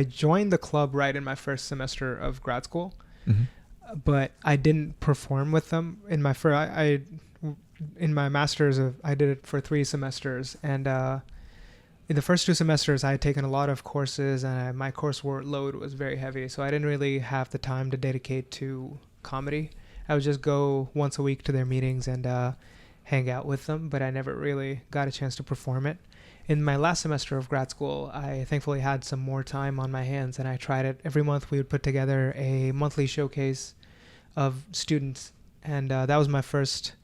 I joined the club right in my first semester of grad school, Mm-hmm. but I didn't perform with them in my first. In my master's I did it for 3 semesters, and in the first 2 semesters I had taken a lot of courses, and my course load was very heavy, so I didn't really have the time to dedicate to comedy. I would just go once a week to their meetings and hang out with them, but I never really got a chance to perform it. In my last semester of grad school, I thankfully had some more time on my hands, and I tried it. Every month we would put together a monthly showcase of students, and that was my first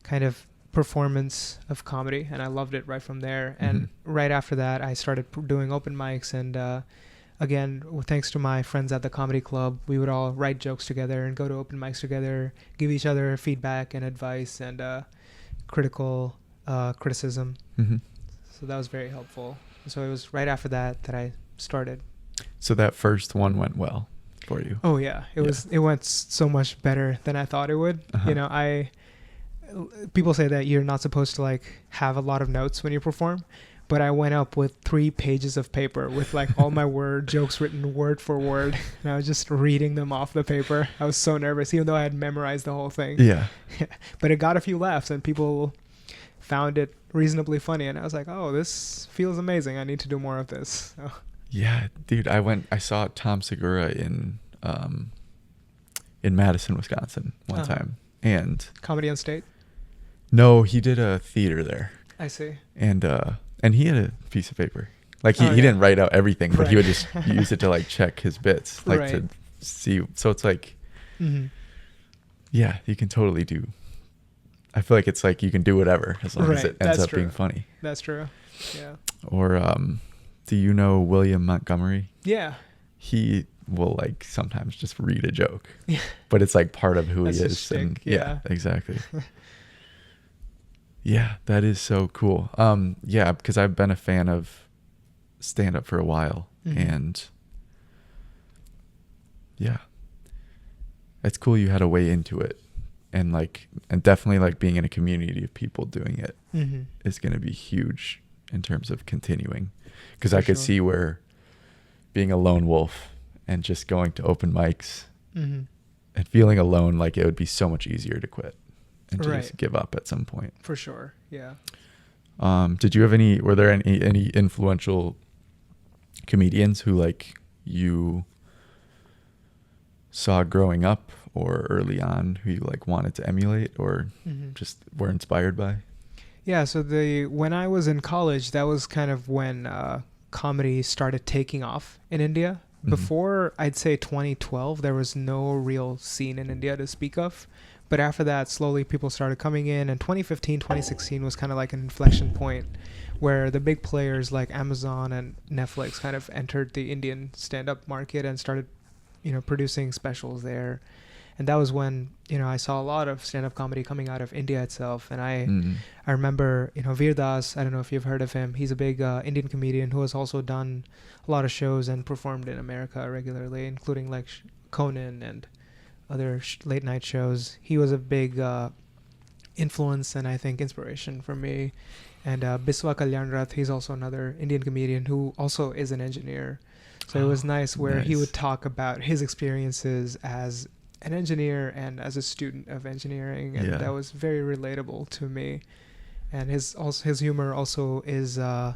kind of performance of comedy, and I loved it right from there. And right after that I started doing open mics, and again, thanks to my friends at the comedy club, we would all write jokes together and go to open mics together, give each other feedback and advice and criticism. Mm-hmm. So that was very helpful. So it was right after that that I started. So that first one went well for you. Oh yeah, it went so much better than I thought it would. Uh-huh. You know, people say that you're not supposed to like have a lot of notes when you perform, but I went up with 3 pages of paper with like all my jokes written word for word, and I was just reading them off the paper. I was so nervous, even though I had memorized the whole thing. Yeah. But it got a few laughs, and people found it reasonably funny, and I was like, oh, this feels amazing. I need to do more of this. So. Yeah, dude, I saw Tom Segura in Madison, Wisconsin one time. And Comedy on State? No, he did a theater there. I see. And he had a piece of paper. Like he didn't write out everything, but he would just use it to like check his bits, like to see. So it's like, yeah, you can totally do. I feel like it's like you can do whatever as long as it ends up being funny. That's true. Yeah. Or do you know William Montgomery? Yeah. He will like sometimes just read a joke, but it's like part of who he is. And yeah, exactly. Yeah, that is so cool. Yeah, because I've been a fan of stand-up for a while, and yeah, it's cool you had a way into it, and definitely like being in a community of people doing it is going to be huge in terms of continuing, because I could see where being a lone wolf and just going to open mics and feeling alone, like it would be so much easier to quit and to just give up at some point. For sure. Yeah. Did you have were there any influential comedians who like you saw growing up or early on who you like wanted to emulate or just were inspired by? Yeah. So when I was in college, that was kind of when comedy started taking off in India. Before, I'd say 2012, there was no real scene in India to speak of. But after that, slowly people started coming in, and 2015, 2016 was kind of like an inflection point where the big players like Amazon and Netflix kind of entered the Indian stand-up market and started, producing specials there. And that was when, I saw a lot of stand-up comedy coming out of India itself. And I remember, Veer Das, I don't know if you've heard of him. He's a big Indian comedian who has also done a lot of shows and performed in America regularly, including like Conan and other late night shows. He was a big influence and I think inspiration for me. And Biswa Kalyanrath, he's also another Indian comedian who also is an engineer. So it was nice where he would talk about his experiences as an engineer and as a student of engineering, and that was very relatable to me. And his humor also is it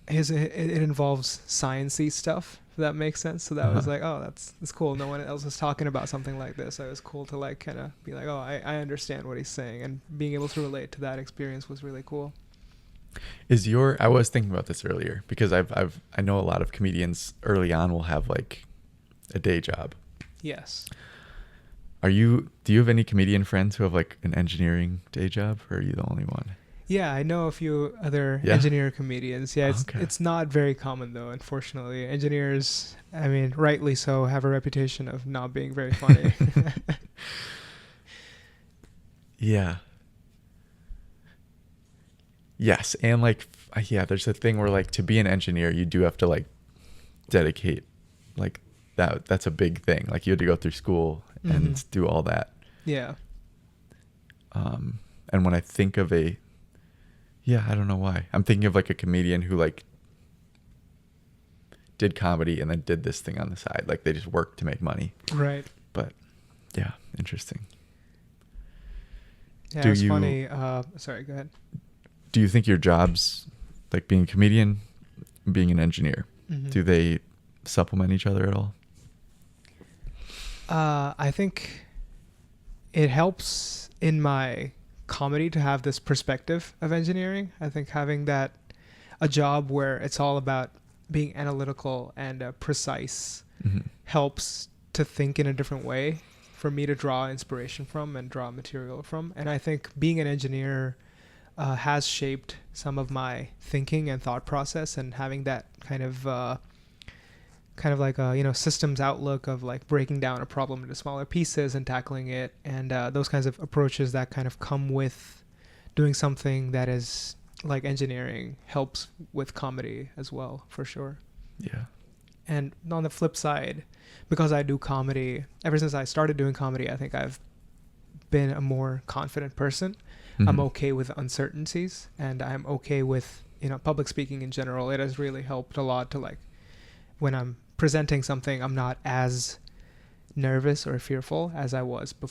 involves sciencey stuff, if that makes sense. So that was like, oh, that's cool. No one else is talking about something like this. So it was cool to like kind of be like, oh, I understand what he's saying, and being able to relate to that experience was really cool. I was thinking about this earlier because I know a lot of comedians early on will have like a day job. Yes. Do you have any comedian friends who have like an engineering day job, or are you the only one? Yeah, I know a few other engineer comedians. Yeah, it's not very common though, unfortunately. Engineers, I mean, rightly so, have a reputation of not being very funny. Yeah. Yes, and like there's a thing where like to be an engineer, you do have to like dedicate like that's a big thing. Like you had to go through school and do all that. Yeah. And when I think of I don't know why. I'm thinking of like a comedian who like did comedy and then did this thing on the side. Like they just worked to make money. Right. But yeah, interesting. Yeah, Do it's you- funny. Sorry, go ahead. Do you think your jobs, like being a comedian, being an engineer, Mhm. do they supplement each other at all? I think it helps in my comedy to have this perspective of engineering. I think having that a job where it's all about being analytical and precise Mm-hmm. helps to think in a different way for me to draw inspiration from and draw material from. And I think being an engineer has shaped some of my thinking and thought process, and having that kind of like a systems outlook of like breaking down a problem into smaller pieces and tackling it, and those kinds of approaches that kind of come with doing something that is like engineering helps with comedy as well, for sure. Yeah. And on the flip side, because I do comedy, ever since I started doing comedy, I think I've been a more confident person. I'm Mhm. okay with uncertainties, and I'm okay with public speaking in general. It has really helped a lot to, like, when I'm presenting something, I'm not as nervous or fearful as I was before.